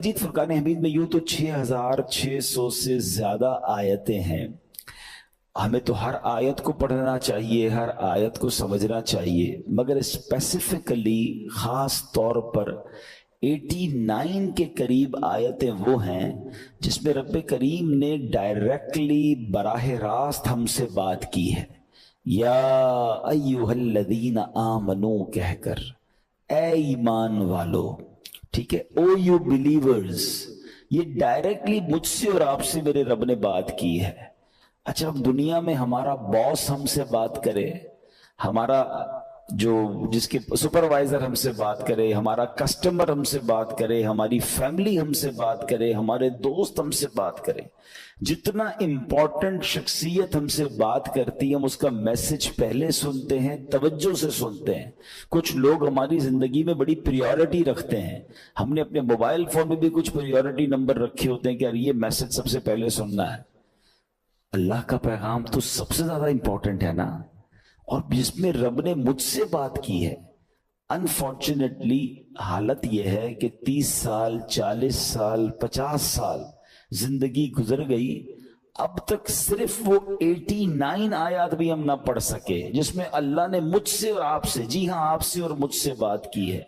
مجید فرقان حمید میں یوں تو 6600 سے زیادہ آیتیں ہیں. ہمیں تو ہر آیت کو پڑھنا چاہیے، ہر آیت کو سمجھنا چاہیے، مگر اسپیسیفکلی خاص طور پر 89 کے قریب آیتیں وہ ہیں جس میں رب کریم نے ڈائریکٹلی براہ راست ہم سے بات کی ہے. یا ایھا الذین آمنو کہہ کر، اے ایمان والو، ٹھیک ہے، او یو بلیورز، یہ ڈائریکٹلی مجھ سے اور آپ سے میرے رب نے بات کی ہے. اچھا، اب دنیا میں ہمارا باس ہم سے بات کرے، ہمارا جس کے سپروائزر ہم سے بات کرے، ہمارا کسٹمر ہم سے بات کرے، ہماری فیملی ہم سے بات کرے، ہمارے دوست ہم سے بات کرے، جتنا امپورٹنٹ شخصیت ہم سے بات کرتی ہے ہم اس کا میسج پہلے سنتے ہیں، توجہ سے سنتے ہیں. کچھ لوگ ہماری زندگی میں بڑی پریورٹی رکھتے ہیں، ہم نے اپنے موبائل فون میں بھی کچھ پریورٹی نمبر رکھے ہوتے ہیں کہ یار یہ میسج سب سے پہلے سننا ہے. اللہ کا پیغام تو سب سے زیادہ امپورٹنٹ ہے نا، اور جس میں رب نے مجھ سے بات کی ہے. انفارچونیٹلی حالت یہ ہے کہ 30 سال 40 سال 50 سال زندگی گزر گئی، اب تک صرف وہ 89 آیات بھی ہم نہ پڑھ سکے جس میں اللہ نے مجھ سے اور آپ سے، جی ہاں آپ سے اور مجھ سے بات کی ہے.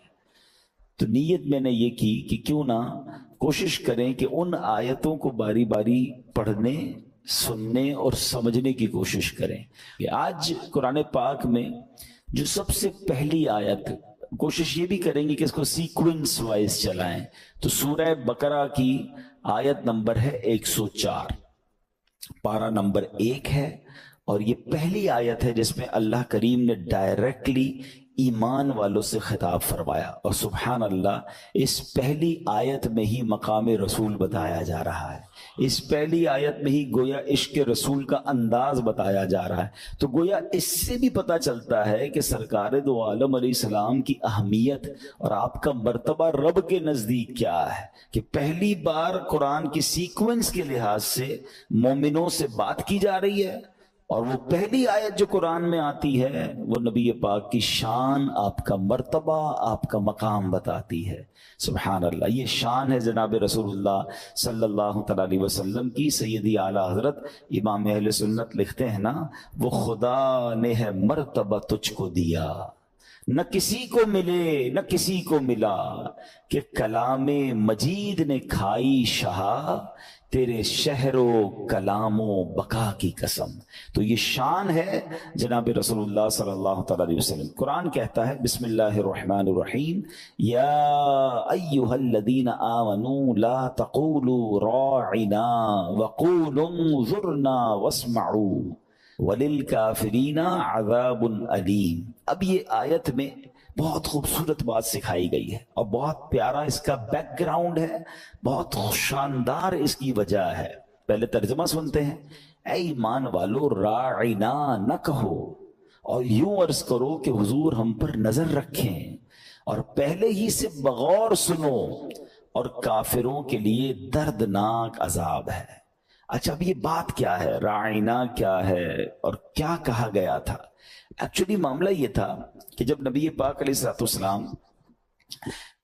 تو نیت میں نے یہ کی کہ کیوں نہ کوشش کریں کہ ان آیتوں کو باری باری پڑھنے، سننے اور سمجھنے کی کوشش کریں. کہ آج قرآن پاک میں جو سب سے پہلی آیت، کوشش یہ بھی کریں گے کہ اس کو سیکوینس وائز چلائیں. تو سورہ بقرہ کی آیت نمبر ہے 104، پارہ نمبر 1 ہے، اور یہ پہلی آیت ہے جس میں اللہ کریم نے ڈائریکٹلی ایمان والوں سے خطاب فرمایا. اور سبحان اللہ، اس پہلی آیت میں ہی مقام رسول بتایا جا رہا ہے، اس پہلی آیت میں ہی گویا عشق رسول کا انداز بتایا جا رہا ہے. تو گویا اس سے بھی پتہ چلتا ہے کہ سرکار دو عالم علیہ السلام کی اہمیت اور آپ کا مرتبہ رب کے نزدیک کیا ہے، کہ پہلی بار قرآن کی سیکوینس کے لحاظ سے مومنوں سے بات کی جا رہی ہے، اور وہ پہلی آیت جو قرآن میں آتی ہے وہ نبی پاک کی شان، آپ کا مرتبہ، آپ کا مقام بتاتی ہے. سبحان اللہ، یہ شان ہے جناب رسول اللہ صلی اللہ تعالی علیہ وسلم کی. سیدی اعلیٰ حضرت امام اہل سنت لکھتے ہیں نا، وہ خدا نے ہے مرتبہ تجھ کو دیا، نہ کسی کو ملے نہ کسی کو ملا، کہ کلام مجید نے کھائی شہا، تیرے شہر و کلام و بقا کی قسم. تو یہ شان ہے جناب رسول اللہ صلی اللہ تعالی علیہ وسلم. قرآن کہتا ہے بسم اللہ الرحمن الرحیم، یا ایھا الذین آمنوا لا تقولوا راعنا وقولوا انظرنا واسمعوا وَلِلْكَافِرِينَ عَذَابٌ أَلِيمٌ. اب یہ آیت میں بہت خوبصورت بات سکھائی گئی ہے، اور بہت پیارا اس کا بیک گراؤنڈ ہے، بہت شاندار اس کی وجہ ہے. پہلے ترجمہ سنتے ہیں. اے ایمان والو، راعنا نہ کہو، اور یوں عرض کرو کہ حضور ہم پر نظر رکھیں، اور پہلے ہی سے بغور سنو، اور کافروں کے لیے دردناک عذاب ہے. اچھا، اب یہ بات کیا ہے، راعنا کیا ہے اور کیا کہا گیا تھا؟ ایکچولی معاملہ یہ تھا کہ جب نبی پاک علیہ السلام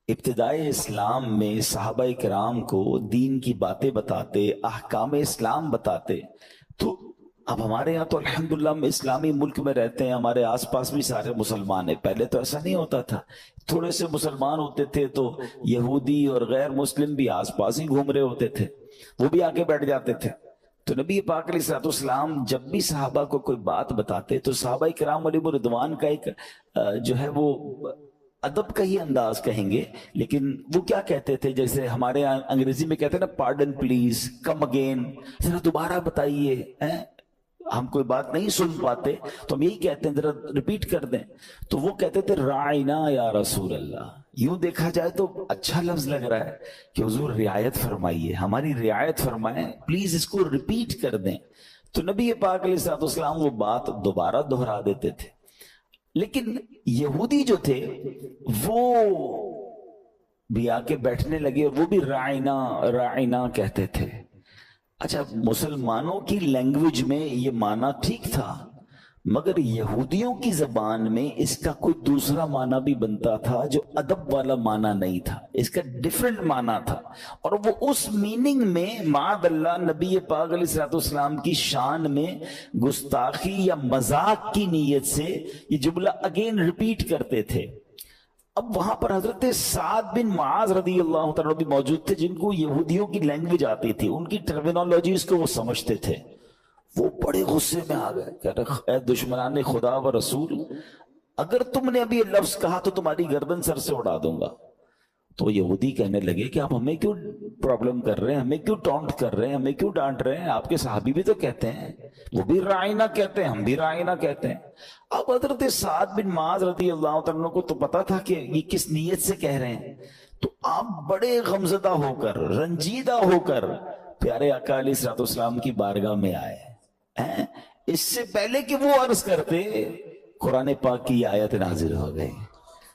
ابتدائے اسلام میں صحابہ کرام کو دین کی باتیں بتاتے، احکام اسلام بتاتے، تو اب ہمارے یہاں تو الحمدللہ ہم اسلامی ملک میں رہتے ہیں، ہمارے آس پاس بھی سارے مسلمان ہیں. پہلے تو ایسا نہیں ہوتا تھا، تھوڑے سے مسلمان ہوتے تھے تو یہودی اور غیر مسلم بھی آس پاس ہی گھوم رہے ہوتے تھے، وہ بھی آ کے بیٹھ جاتے تھے. تو نبی پاک علیہ السلام جب بھی صحابہ کو کوئی بات بتاتے تو صحابہ کرام علیہ رضوان کا ایک جو ہے وہ ادب کا ہی انداز کہیں گے، لیکن وہ کیا کہتے تھے، جیسے ہمارے انگریزی میں کہتے ہیں نا، پارڈن پلیز، کم اگین، ذرا دوبارہ بتائیے، ہم کوئی بات نہیں سن پاتے تو ہم یہی کہتے ہیں ذرا ریپیٹ کر دیں. تو وہ کہتے تھے راعنا یا رسول اللہ. یوں دیکھا جائے تو اچھا لفظ لگ رہا ہے کہ حضور رعایت فرمائیے، ہماری رعایت فرمائیں، پلیز اس کو ریپیٹ کر دیں. تو نبی پاک علیہ السلام وہ بات دوبارہ دہرا دیتے تھے. لیکن یہودی جو تھے وہ بھی آ کے بیٹھنے لگے اور وہ بھی راعنا راعنا کہتے تھے. اچھا، مسلمانوں کی لینگویج میں یہ معنی ٹھیک تھا، مگر یہودیوں کی زبان میں اس کا کوئی دوسرا معنی بھی بنتا تھا جو ادب والا معنی نہیں تھا، اس کا ڈیفرنٹ معنی تھا، اور وہ اس میننگ میں معاذ اللہ نبی پاک علیہ السلام کی شان میں گستاخی یا مذاق کی نیت سے یہ جملہ اگین ریپیٹ کرتے تھے۔ اب وہاں پر حضرت سعد بن معاذ رضی اللہ تعالیٰ بھی موجود تھے، جن کو یہودیوں کی لینگویج آتی تھی، ان کی ٹرمینالوجیز کو وہ سمجھتے تھے۔ وہ بڑے غصے میں آ گئے، کہہ رہے اے دشمنان خدا و رسول، اگر تم نے ابھی یہ لفظ کہا تو تمہاری گردن سر سے اڑا دوں گا۔ تو یہودی کہنے لگے کہ آپ ہمیں کیوں پرابلم کر رہے ہیں، ہمیں کیوں ٹونٹ کر رہے ہیں، ہمیں کیوں ڈانٹ رہے ہیں؟ آپ کے صحابی بھی تو کہتے ہیں، وہ بھی رائنا کہتے ہیں، ہم بھی رائنا کہتے ہیں۔ اب حضرت سعد بن معاذ رضی اللہ تعالیٰ کو تو پتا تھا کہ یہ کس نیت سے کہہ رہے ہیں، تو آپ بڑے غمزدہ ہو کر، رنجیدہ ہو کر پیارے آقا علیہ السلام کی بارگاہ میں آئے۔ اس سے پہلے کہ وہ عرض کرتے، قرآن پاک کی آیت نازل ہو گئی۔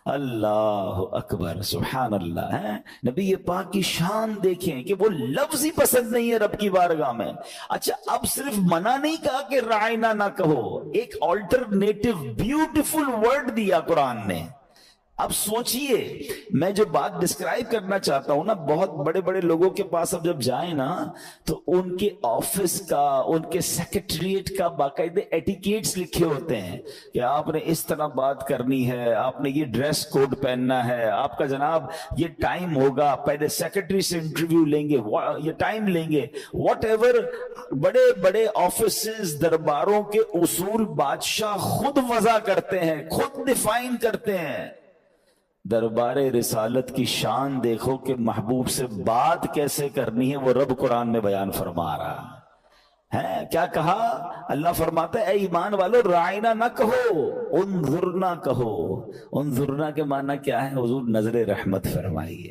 اللہ اکبر، سبحان اللہ ہے۔ نبی پاک کی شان دیکھیں کہ وہ لفظ ہی پسند نہیں ہے رب کی بارگاہ میں۔ اچھا، اب صرف منع نہیں کہا کہ رائنا نہ کہو، ایک آلٹرنیٹو بیوٹیفل ورڈ دیا قرآن نے۔ اب سوچئے، میں جو بات ڈسکرائب کرنا چاہتا ہوں نا، بہت بڑے بڑے لوگوں کے پاس اب جب جائیں نا تو ان کے آفس کا، ان کے سیکریٹریٹ کا باقاعدہ ایٹیکیٹس لکھے ہوتے ہیں کہ آپ نے اس طرح بات کرنی ہے، آپ نے یہ ڈریس کوڈ پہننا ہے، آپ کا جناب یہ ٹائم ہوگا، پہلے سیکریٹری سے انٹرویو لیں گے، یہ ٹائم لیں گے، واٹ ایور۔ بڑے بڑے آفیسز، درباروں کے اصول بادشاہ خود وضع کرتے ہیں، خود ڈیفائن کرتے ہیں۔ دربار رسالت کی شان دیکھو کہ محبوب سے بات کیسے کرنی ہے، وہ رب قرآن میں بیان فرما رہا ہے۔ کیا کہا؟ اللہ فرماتا ہے اے ایمان والو، رائنا نہ کہو، انظرنا کہو۔ انظرنا کے معنی کیا ہے؟ حضور نظر رحمت فرمائیے،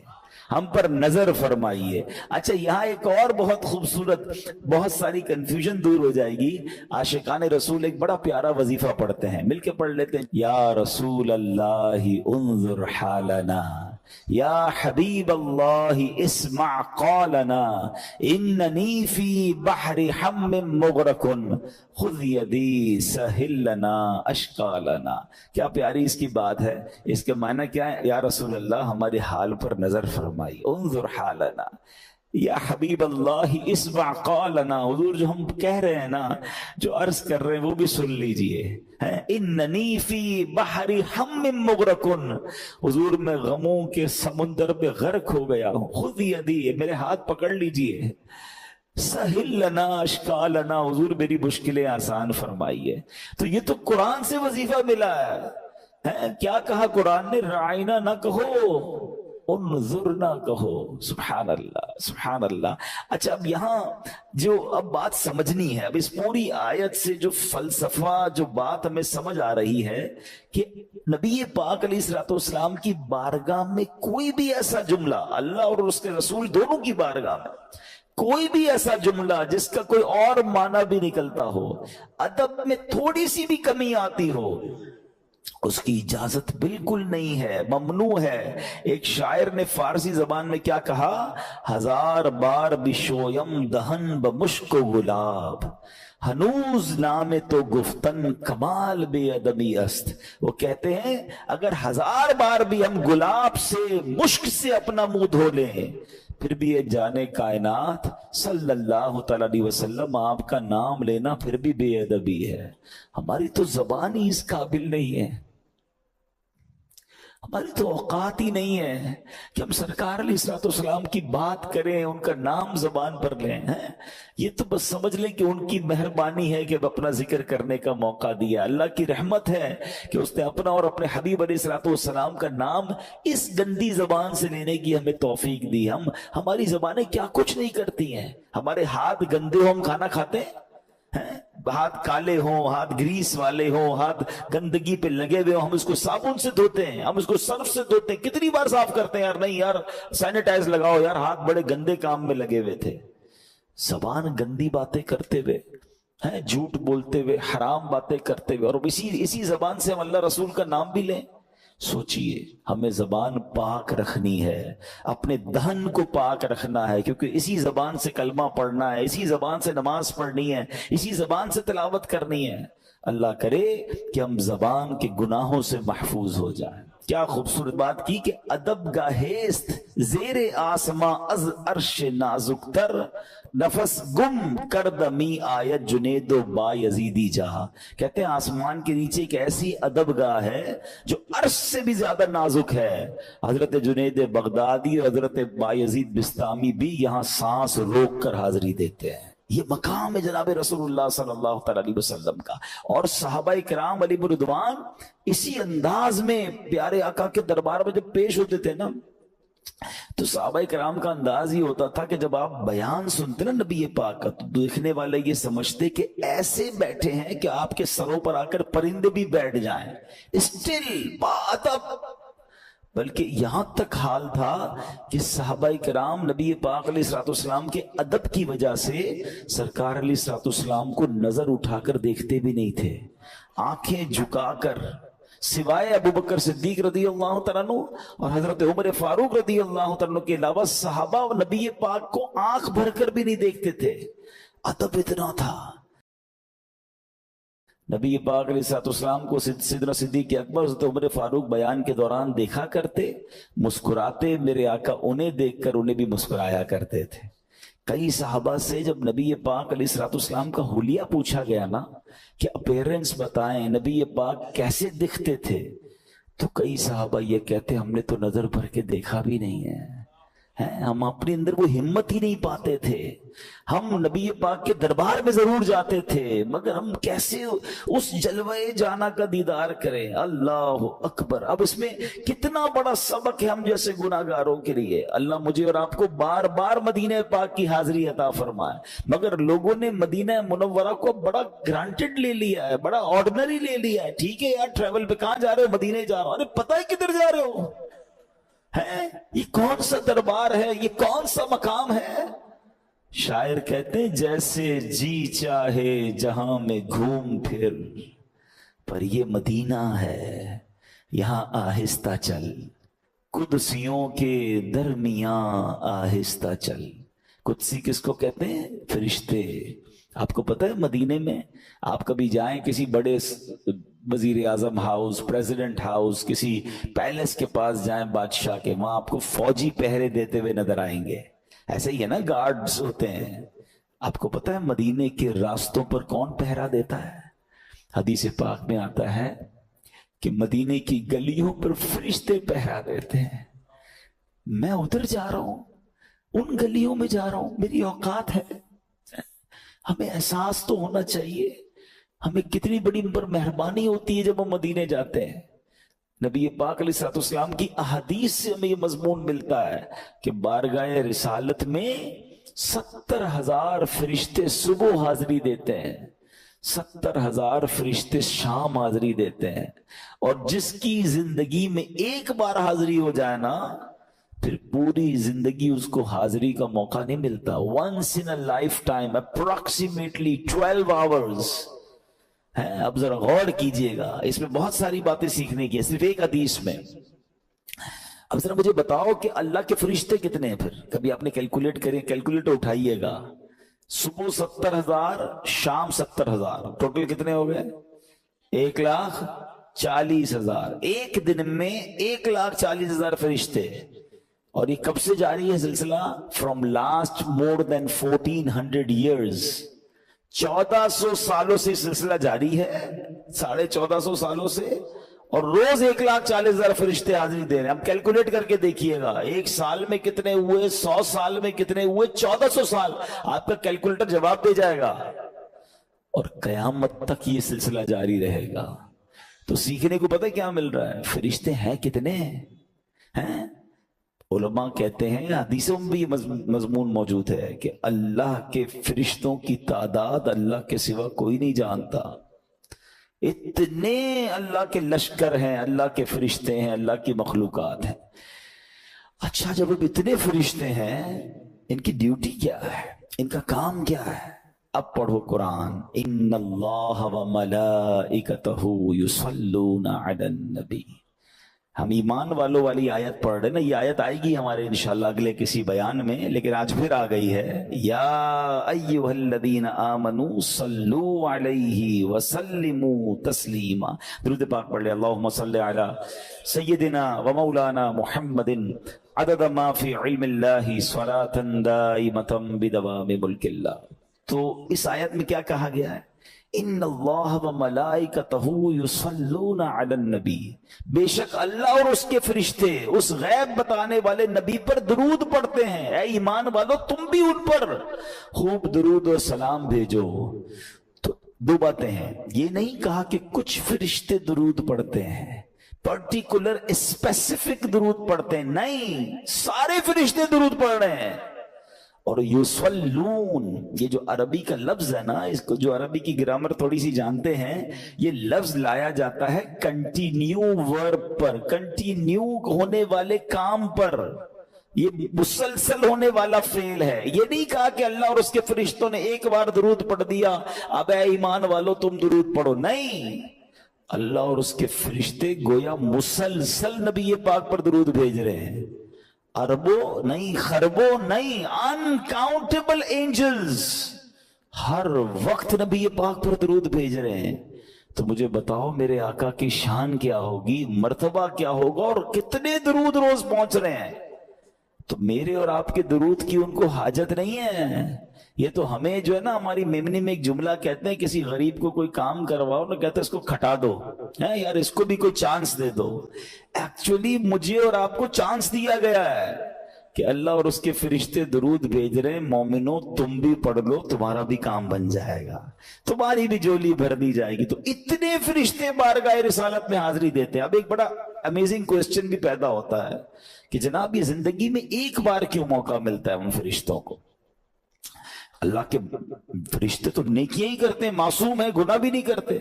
ہم پر نظر فرمائیے۔ اچھا، یہاں ایک اور بہت خوبصورت، بہت ساری کنفیوژن دور ہو جائے گی۔ عاشقان رسول ایک بڑا پیارا وظیفہ پڑھتے ہیں، مل کے پڑھ لیتے ہیں۔ یا رسول اللہ انظر حالنا، یا حبیب اللہ اسمع قالنا، اننی فی بحر ہم مغرق خذ یدی سہل لنا اشکالنا۔ کیا پیاری اس کی بات ہے۔ اس کے معنی کیا ہے؟ یا رسول اللہ ہمارے حال پر نظر فرمائی، انظر حالنا، یا حبیب اللہ اسمع قالنا، حضور جو ہم کہہ رہے ہیں نا، جو عرض کر رہے ہیں وہ بھی سن لیجئے۔ اننی فی بحر ہم مغرق، حضور میں غموں کے سمندر میں غرق ہو گیا ہوں، خذ یدی، میرے ہاتھ پکڑ لیجئے، سہل لنا اشکالنا، حضور میری مشکلیں آسان فرمائیے۔ تو یہ تو قرآن سے وظیفہ ملا ہے۔ کیا کہا قرآن نے؟ رائنا نہ کہو، انظرنا کہو۔ سبحان اللہ، سبحان اللہ۔ اچھا، اب یہاں جو اب بات سمجھنی ہے، اب اس پوری آیت سے جو فلسفہ، جو بات ہمیں سمجھ آ رہی ہے کہ نبی پاک علیہ السلام کی بارگاہ میں کوئی بھی ایسا جملہ، اللہ اور اس کے رسول دونوں کی بارگاہ میں کوئی بھی ایسا جملہ جس کا کوئی اور معنی بھی نکلتا ہو، ادب میں تھوڑی سی بھی کمی آتی ہو، اس کی اجازت بالکل نہیں ہے، ممنوع ہے۔ ایک شاعر نے فارسی زبان میں کیا کہا؟ ہزار بار بشویم دہن بمشک و گلاب، ہنوز نام تو گفتن کمال بے ادبی است۔ وہ کہتے ہیں اگر ہزار بار بھی ہم گلاب سے، مشک سے اپنا منہ دھو لیں، پھر بھی یہ جانے کائنات صلی اللہ تعالیٰ علیہ وسلم آپ کا نام لینا پھر بھی بے ادبی ہے۔ ہماری تو زبان ہی اس قابل نہیں ہے، ہماری تو اوقات ہی نہیں ہے کہ ہم سرکار علیہ السلام کی بات کریں، ان کا نام زبان پر لیں۔ یہ تو بس سمجھ لیں کہ ان کی مہربانی ہے کہ اپنا ذکر کرنے کا موقع دیا، اللہ کی رحمت ہے کہ اس نے اپنا اور اپنے حبیب علیہ السلام کا نام اس گندی زبان سے لینے کی ہمیں توفیق دی۔ ہماری زبانیں کیا کچھ نہیں کرتی ہیں، ہمارے ہاتھ گندے ہو، ہم کھانا کھاتے ہیں، ہاتھ کالے ہوں، ہاتھ گریس والے ہوں، ہاتھ گندگی پہ لگے ہوئے ہوں، ہم اس کو صابن سے دھوتے ہیں، ہم اس کو صرف سے دھوتے ہیں، کتنی بار صاف کرتے ہیں؟ یار نہیں یار، سینیٹائز لگاؤ یار، ہاتھ بڑے گندے کام میں لگے ہوئے تھے۔ زبان گندی باتیں کرتے ہوئے، جھوٹ بولتے ہوئے، حرام باتیں کرتے ہوئے، اور اسی زبان سے ہم اللہ رسول کا نام بھی لیں۔ سوچئے ہمیں زبان پاک رکھنی ہے، اپنے دہن کو پاک رکھنا ہے، کیونکہ اسی زبان سے کلمہ پڑھنا ہے، اسی زبان سے نماز پڑھنی ہے، اسی زبان سے تلاوت کرنی ہے۔ اللہ کرے کہ ہم زبان کے گناہوں سے محفوظ ہو جائیں۔ کیا خوبصورت بات کی کہ ادب گاہیست زیر آسماں از عرش نازک تر، نفس گم کردمی آیت جنید و با یزیدی جہاں۔ کہتے ہیں آسمان کے نیچے ایک ایسی ادب گاہ ہے جو عرش سے بھی زیادہ نازک ہے۔ حضرت جنید بغدادی اور حضرت با یزید بستامی بھی یہاں سانس روک کر حاضری دیتے ہیں۔ یہ مقام ہے جناب رسول اللہ صلی اللہ علیہ وسلم کا، اور صحابہ کرام علیہ رضوان اسی انداز میں پیارے آقا کے دربار میں جب پیش ہوتے تھے نا، تو صحابہ کرام کا انداز یہ ہوتا تھا کہ جب آپ بیان سنتے نا نبی پاک کا، تو دیکھنے والے یہ سمجھتے کہ ایسے بیٹھے ہیں کہ آپ کے سروں پر آ کر پرندے بھی بیٹھ جائیں، اسٹل بادب۔ بلکہ یہاں تک حال تھا کہ صحابہ کرام نبی پاک علیہ السلام کے ادب کی وجہ سے سرکار علیہ السلام کو نظر اٹھا کر دیکھتے بھی نہیں تھے، آنکھیں جھکا کر، سوائے ابو بکر صدیق رضی اللہ تعالیٰ عنہ اور حضرت عمر فاروق رضی اللہ تعالیٰ عنہ کے علاوہ صحابہ نبی پاک کو آنکھ بھر کر بھی نہیں دیکھتے تھے۔ ادب اتنا تھا۔ نبی پاک علیہ السلام کو سیدنا صدیق اکبر حضرت عمر فاروق بیان کے دوران دیکھا کرتے، مسکراتے، میرے آقا انہیں دیکھ کر انہیں بھی مسکرایا کرتے تھے۔ کئی صحابہ سے جب نبی پاک علیہ السلام کا حلیہ پوچھا گیا نا کہ اپیرنس بتائیں، نبی پاک کیسے دکھتے تھے، تو کئی صحابہ یہ کہتے ہم نے تو نظر بھر کے دیکھا بھی نہیں ہے، ہم اپنے اندر وہ ہمت ہی نہیں پاتے تھے۔ ہم نبی پاک کے دربار میں ضرور جاتے تھے، مگر ہم کیسے اس جلوہ جانا کا دیدار کریں۔ اللہ اکبر! اب اس میں کتنا بڑا سبق ہے ہم جیسے گناہگاروں کے لیے۔ اللہ مجھے اور آپ کو بار بار مدینہ پاک کی حاضری عطا فرمائے، مگر لوگوں نے مدینہ منورہ کو بڑا گرانٹڈ لے لیا ہے، بڑا آرڈنری لے لیا ہے۔ ٹھیک ہے یار، ٹریول پہ کہاں جا رہے ہو؟ مدینہ جا رہا ہوں۔ ارے پتہ ہے کدھر جا رہے ہو؟ یہ کون سا دربار ہے؟ یہ کون سا مقام ہے؟ شاعر کہتے ہیں جیسے جی چاہے جہاں میں گھوم پھر، پر یہ مدینہ ہے یہاں آہستہ چل، قدسیوں کے درمیان آہستہ چل۔ قدسی کس کو کہتے ہیں؟ فرشتے۔ آپ کو پتہ ہے مدینے میں آپ کبھی جائیں کسی بڑے وزیر اعظم ہاؤس، پریزیڈنٹ ہاؤس، کسی پیلس کے پاس جائیں بادشاہ کے، وہاں آپ کو فوجی پہرے دیتے ہوئے نظر آئیں گے۔ ایسے ہی ہے نا، گارڈز ہوتے ہیں۔ آپ کو پتہ ہے مدینے کے راستوں پر کون پہرا دیتا ہے؟ حدیث پاک میں آتا ہے کہ مدینے کی گلیوں پر فرشتے پہرا دیتے ہیں۔ میں ادھر جا رہا ہوں، ان گلیوں میں جا رہا ہوں، میری اوقات ہے۔ ہمیں احساس تو ہونا چاہیے ہمیں کتنی بڑی پر مہربانی ہوتی ہے جب ہم مدینے جاتے ہیں۔ نبی پاک علیہ السلام کی احادیث سے ہمیں یہ مضمون ملتا ہے کہ بارگاہ رسالت میں 70,000 فرشتے صبح حاضری دیتے ہیں، 70,000 فرشتے شام حاضری دیتے ہیں، اور جس کی زندگی میں ایک بار حاضری ہو جائے نا، پھر پوری زندگی اس کو حاضری کا موقع نہیں ملتا۔ once in a lifetime approximately 12 hours۔ اب ذرا غور کیجئے گا، اس میں بہت ساری باتیں سیکھنے کی ہے صرف ایک حدیث میں۔ اب ذرا مجھے بتاؤ کہ اللہ کے فرشتے کتنے ہیں؟ پھر کبھی آپ نے کیلکولیٹ کریں، کیلکولیٹر اٹھائیے گا، صبح 70,000، شام 70,000، ٹوٹل کتنے ہو گئے؟ 1,40,000۔ ایک دن میں 1,40,000 فرشتے، اور یہ کب سے جاری ہے سلسلہ؟ From last more than 1400 years۔ 1400 سالوں سے سلسلہ جاری ہے، 1450 سالوں سے، اور روز 1,40,000 فرشتے حاضری دے رہے ہیں۔ اب کیلکولیٹ کر کے دیکھیے گا، ایک سال میں کتنے ہوئے، 100 سال میں کتنے ہوئے، 1400 سال۔ آپ کا کیلکولیٹر جواب دے جائے گا، اور قیامت تک یہ سلسلہ جاری رہے گا۔ تو سیکھنے کو پتہ کیا مل رہا ہے؟ فرشتے ہیں کتنے ہیں؟ علماء کہتے ہیں، حدیثوں میں بھی یہ مضمون موجود ہے کہ اللہ کے فرشتوں کی تعداد اللہ کے سوا کوئی نہیں جانتا۔ اتنے اللہ کے لشکر ہیں، اللہ کے فرشتے ہیں، اللہ کی مخلوقات ہیں۔ اچھا، جب اب اتنے فرشتے ہیں، ان کی ڈیوٹی کیا ہے؟ ان کا کام کیا ہے؟ اب پڑھو قرآن، ان اللہ و ملائکتہ یصلون علی النبی۔ ہم ایمان والوں والی آیت پڑھ رہے ہیں نا، یہ آیت آئے گی ہمارے انشاءاللہ اگلے کسی بیان میں، لیکن آج پھر آ گئی ہے، یا ایھا الذین آمنوا صلوا علیہ وسلموا تسلیما. درود پاک پڑھ لے. اللہم صلی علی سیدنا و مولانا محمد عدد ما فی علم اللہ صلاۃ دائمۃ بدوام ملک اللہ. تو اس آیت میں کیا کہا گیا ہے؟ ان اللہ و ملائکتہ یصلون علی النبی، بے شک اللہ اور اس کے فرشتے اس غیب بتانے والے نبی پر درود پڑھتے ہیں. اے ایمان والو تم بھی ان پر خوب درود و سلام بھیجو. تو دو باتیں ہیں، یہ نہیں کہا کہ کچھ فرشتے درود پڑھتے ہیں، پرٹیکولر اسپیسیفک درود پڑھتے ہیں، نہیں، سارے فرشتے درود پڑھ رہے ہیں. اور یصلون، یہ جو عربی کا لفظ ہے نا، اس کو جو عربی کی گرامر تھوڑی سی جانتے ہیں، یہ لفظ لایا جاتا ہے کنٹینیو ورب پر، کنٹینیو ہونے والے کام پر، یہ مسلسل ہونے والا فعل ہے. یہ نہیں کہا کہ اللہ اور اس کے فرشتوں نے ایک بار درود پڑھ دیا اب اے ایمان والو تم درود پڑھو، نہیں، اللہ اور اس کے فرشتے گویا مسلسل نبی پاک پر درود بھیج رہے ہیں. اربوں نہیں، خربوں نہیں، انکاؤنٹیبل اینجلز ہر وقت نبی پاک پر درود بھیج رہے ہیں. تو مجھے بتاؤ میرے آقا کی شان کیا ہوگی، مرتبہ کیا ہوگا، اور کتنے درود روز پہنچ رہے ہیں. تو میرے اور آپ کے درود کی ان کو حاجت نہیں ہے. یہ تو ہمیں جو ہے نا، ہماری میمنی میں ایک جملہ کہتے ہیں، کسی غریب کو کوئی کام کرواؤ نا، کہتے ہیں اس کو کھٹا دو، یار اس کو بھی کوئی چانس دے دو. ایکچولی مجھے اور آپ کو چانس دیا گیا ہے کہ اللہ اور اس کے فرشتے درود بھیج رہے ہیں، مومنوں تم بھی پڑھ لو، تمہارا بھی کام بن جائے گا، تمہاری بھی جولی بھر دی جائے گی. تو اتنے فرشتے بارگاہ رسالت میں حاضری دیتے ہیں. اب ایک بڑا امیزنگ کوسچن بھی پیدا ہوتا ہے کہ جناب یہ زندگی میں ایک بار کیوں موقع ملتا ہے ان فرشتوں کو؟ اللہ کے فرشتے تو نیکیاں ہی کرتے ہیں، معصوم ہیں، گناہ بھی نہیں کرتے.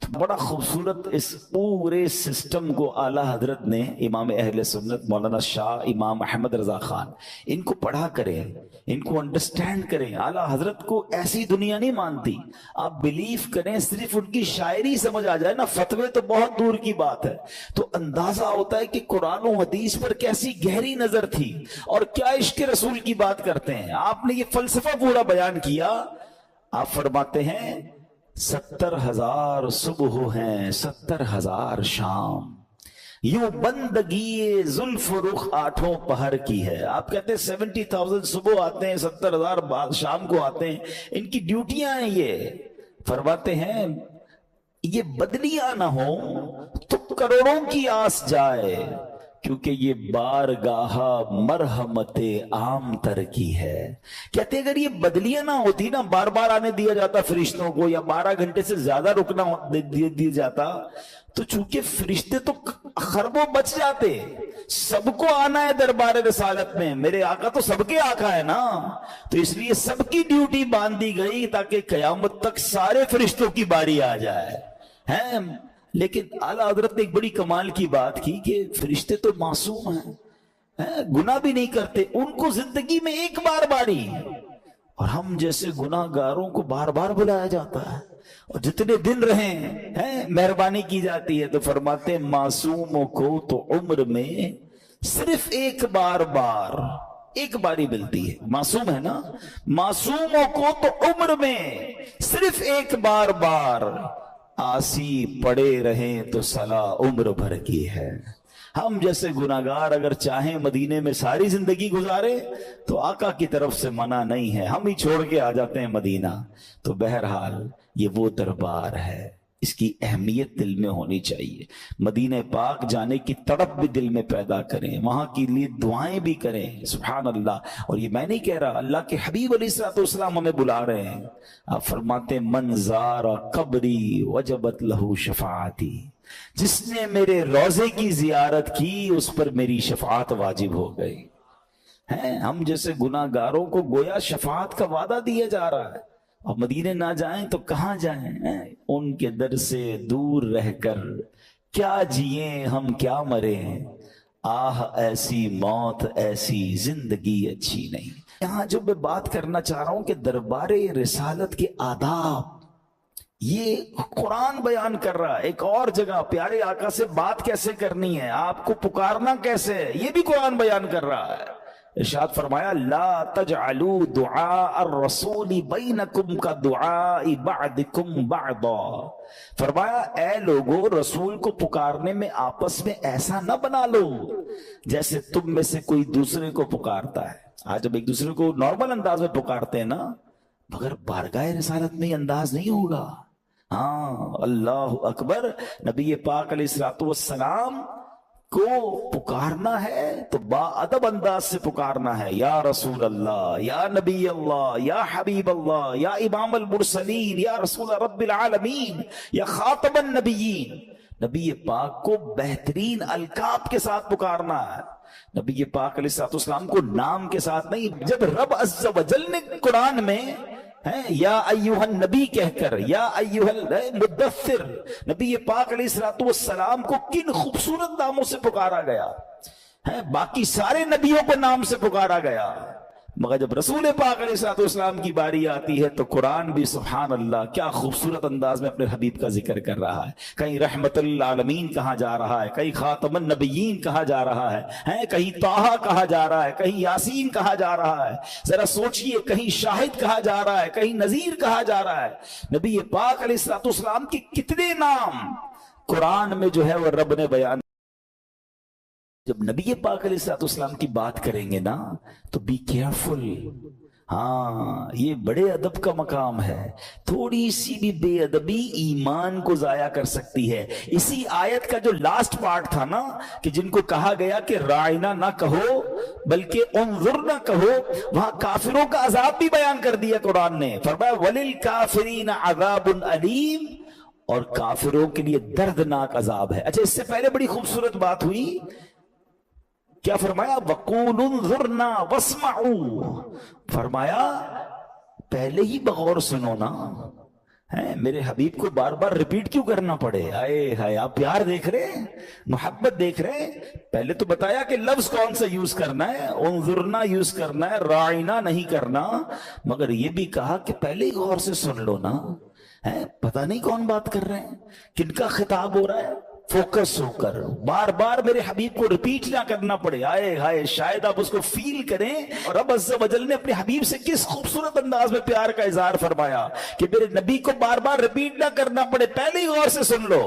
تو بڑا خوبصورت اس پورے سسٹم کو اعلیٰ حضرت نے، امام اہل سنت مولانا شاہ امام احمد رضا خان، ان کو پڑھا کریں، ان کو انڈرسٹینڈ کریں. اعلیٰ حضرت کو ایسی دنیا نہیں مانتی. آپ بلیف کریں، صرف ان کی شاعری سمجھ آ جائے نا، فتوے تو بہت دور کی بات ہے، تو اندازہ ہوتا ہے کہ قرآن و حدیث پر کیسی گہری نظر تھی اور کیا عشق رسول کی بات کرتے ہیں. آپ نے یہ فلسفہ پورا بیان کیا. آپ فرماتے ہیں 70,000 صبح ہیں 70,000 شام، یوں بندگی زلف رخ 8 پہر کی ہے. آپ کہتے ہیں 70,000 صبح آتے ہیں، 70,000 بعد شام کو آتے ہیں، ان کی ڈیوٹیاں ہیں. یہ فرماتے ہیں یہ بدلیاں نہ ہو تو کروڑوں کی آس جائے، کیونکہ یہ بارگاہ مرحمت عام تر کی ہے. کہتے ہیں اگر یہ بدلیاں نہ ہوتی نا، بار بار آنے دیا جاتا فرشتوں کو، یا 12 گھنٹے سے زیادہ رکنا دیا جاتا، تو چونکہ فرشتے تو خربوں بچ جاتے. سب کو آنا ہے دربار رسالت میں، میرے آقا تو سب کے آقا ہے نا، تو اس لیے سب کی ڈیوٹی باندھ دی گئی تاکہ قیامت تک سارے فرشتوں کی باری آ جائے. ہیں لیکن اعلیٰ حضرت نے ایک بڑی کمال کی بات کی کہ فرشتے تو معصوم ہیں، گناہ بھی نہیں کرتے، ان کو زندگی میں ایک بار باری، اور ہم جیسے گناہ گاروں کو بار بار بلایا جاتا ہے، اور جتنے دن رہیں مہربانی کی جاتی ہے. تو فرماتے ہیں معصوموں کو تو عمر میں صرف ایک باری ملتی ہے. معصوم ہے نا، معصوموں کو تو عمر میں صرف ایک بار آسی پڑے رہیں تو صلاح عمر بھر کی ہے. ہم جیسے گناہگار اگر چاہیں مدینے میں ساری زندگی گزارے تو آقا کی طرف سے منع نہیں ہے، ہم ہی چھوڑ کے آ جاتے ہیں مدینہ. تو بہرحال یہ وہ دربار ہے، اس کی اہمیت دل میں ہونی چاہیے. مدینہ پاک جانے کی تڑپ بھی دل میں پیدا کریں، وہاں کے لیے دعائیں بھی کریں. سبحان اللہ. اور یہ میں نہیں کہہ رہا، اللہ کے حبیب علیہ الصلوۃ والسلام ہمیں بلا رہے ہیں. آپ فرماتے ہیں من زار قبری وجبت لہ شفاعتی، جس نے میرے روضے کی زیارت کی اس پر میری شفاعت واجب ہو گئی. ہم جیسے گناہ گاروں کو گویا شفاعت کا وعدہ دیا جا رہا ہے، اور مدینے نہ جائیں تو کہاں جائیں؟ ان کے در سے دور رہ کر کیا جئیں ہم کیا مریں، آہ ایسی موت ایسی زندگی اچھی نہیں. یہاں جو میں بات کرنا چاہ رہا ہوں کہ دربار رسالت کے آداب یہ قرآن بیان کر رہا ہے. ایک اور جگہ پیارے آقا سے بات کیسے کرنی ہے، آپ کو پکارنا کیسے ہے، یہ بھی قرآن بیان کر رہا ہے. ارشاد فرمایا لا تجعلوا دعاء الرسول بینکم کا دعاء بعضکم بعضا. فرمایا اے لوگو، رسول کو پکارنے میں آپس میں ایسا نہ بنا لو جیسے تم میں سے کوئی دوسرے کو پکارتا ہے. آج جب ایک دوسرے کو نارمل انداز میں پکارتے ہیں نا، مگر بارگاہ رسالت میں یہ انداز نہیں ہوگا. ہاں اللہ اکبر. نبی پاک علیہ الصلوۃ والسلام کو پکارنا ہے تو با ادب انداز سے پکارنا ہے. یا رسول اللہ، یا نبی اللہ، یا حبیب اللہ، یا امام المرسلین، یا رسول رب العالمین، یا خاتم النبیین. نبی پاک کو بہترین القاب کے ساتھ پکارنا ہے. نبی پاک علیہ الصلوۃ والسلام کو نام کے ساتھ نہیں. جب رب عز و جل نے قرآن میں یا ایوہ النبی کہہ کر، یا ایوہ المدثر، نبی پاک علیہ الصلوۃ والسلام کو کن خوبصورت ناموں سے پکارا گیا ہے. باقی سارے نبیوں کو نام سے پکارا گیا، مگر جب رسول پاک علیہ الصلوۃ والسلام کی باری آتی ہے تو قرآن بھی سبحان اللہ کیا خوبصورت انداز میں اپنے حبیب کا ذکر کر رہا ہے. کہیں رحمت للعالمین کہا جا رہا ہے، کہیں خاتم النبیین کہا جا رہا ہے، کہیں طٰہٰ کہا جا رہا ہے، کہیں یاسین کہا جا رہا ہے. ذرا سوچئے، کہیں شاہد کہا جا رہا ہے، کہیں نذیر کہا جا رہا ہے. نبی پاک علیہ الصلوۃ والسلام کے کتنے نام قرآن میں جو ہے وہ رب نے بیان. جب نبی پاک علیہ الصلوۃ والسلام کی بات کریں گے نا تو بی کیئرفل. ہاں یہ بڑے ادب کا مقام ہے. تھوڑی سی بھی بے ادبی ایمان کو ضائع کر سکتی ہے. اسی آیت کا جو لاسٹ پارٹ تھا نا، کہ جن کو کہا گیا کہ رائنا نہ کہو بلکہ انظر نہ کہو، وہاں کافروں کا عذاب بھی بیان کر دیا قرآن نے. فرمایا وَلِلْكَافِرِينَ عَذَابٌ عَلِيمٌ، اور کافروں کے لیے دردناک عذاب ہے. اچھا، اس سے پہلے بڑی خوبصورت بات ہوئی. کیا فرمایا؟ وَقُولُ انظُرْنَا وَاسْمَعُوا. فرمایا پہلے ہی بغور سنو نا. میرے حبیب کو بار بار ریپیٹ کیوں کرنا پڑے؟ آئے ہائے، آپ پیار دیکھ رہے ہیں، محبت دیکھ رہے ہیں. پہلے تو بتایا کہ لفظ کون سا یوز کرنا ہے، انظرنا یوز کرنا ہے، رائنا نہیں کرنا. مگر یہ بھی کہا کہ پہلے ہی غور سے سن لو نا. پتہ نہیں کون بات کر رہے ہیں، کن کا خطاب ہو رہا ہے. فوکس ہو کر بار بار میرے حبیب کو ریپیٹ نہ کرنا پڑے. آئے ہائے، شاید آپ اس کو فیل کریں. اور رب عز و جل نے اپنے حبیب سے کس خوبصورت انداز میں پیار کا اظہار فرمایا کہ میرے نبی کو بار بار ریپیٹ نہ کرنا پڑے، پہلے ہی غور سے سن لو.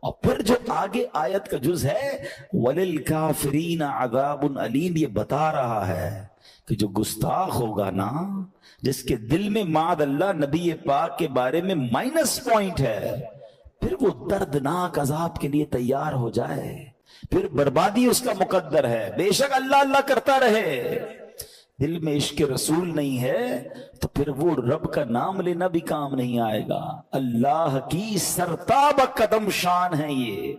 اور پھر جو آگے آیت کا جز ہے وَلِلْكَافِرِينَ عَذَابٌ عَلِيمٌ، یہ بتا رہا ہے کہ جو گستاخ ہوگا نا، جس کے دل میں معاذ اللہ نبی پاک کے بارے میں مائنس پوائنٹ ہے، پھر وہ دردناک عذاب کے لیے تیار ہو جائے. پھر بربادی اس کا مقدر ہے. بے شک اللہ اللہ کرتا رہے، دل میں عشق رسول نہیں ہے تو پھر وہ رب کا نام لینا بھی کام نہیں آئے گا. اللہ کی سرتاب قدم شان ہے یہ.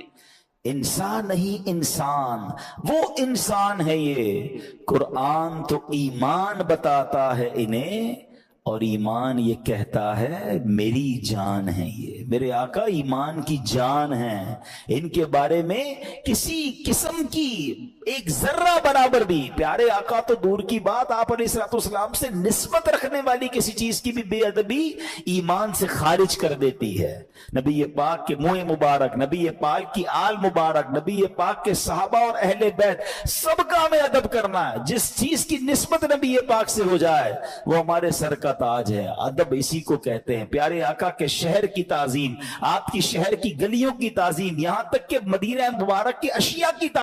انسان نہیں انسان، وہ انسان ہے یہ. قرآن تو ایمان بتاتا ہے انہیں، اور ایمان یہ کہتا ہے میری جان ہے. یہ میرے آقا ایمان کی جان ہیں. ان کے بارے میں کسی قسم کی ایک ذرہ برابر بھی، پیارے آقا تو دور کی بات، آپ علیہ الصلوۃ والسلام سے نسبت رکھنے والی کسی چیز کی بھی بے ادبی ایمان سے خارج کر دیتی ہے. نبی پاک کے منہ مبارک، نبی پاک کی آل مبارک، نبی پاک کے صحابہ اور اہل بیت، سب کا ہمیں ادب کرنا ہے. جس چیز کی نسبت نبی پاک سے ہو جائے وہ ہمارے سر کا تاج ہے. ادب اسی کو کہتے ہیں. پیارے آقا کے شہر کی تعظیم، آپ کی شہر کی گلیوں کی تعظیم، یہاں تک کہ مدینہ مبارک کی اشیاء کی تعظیم.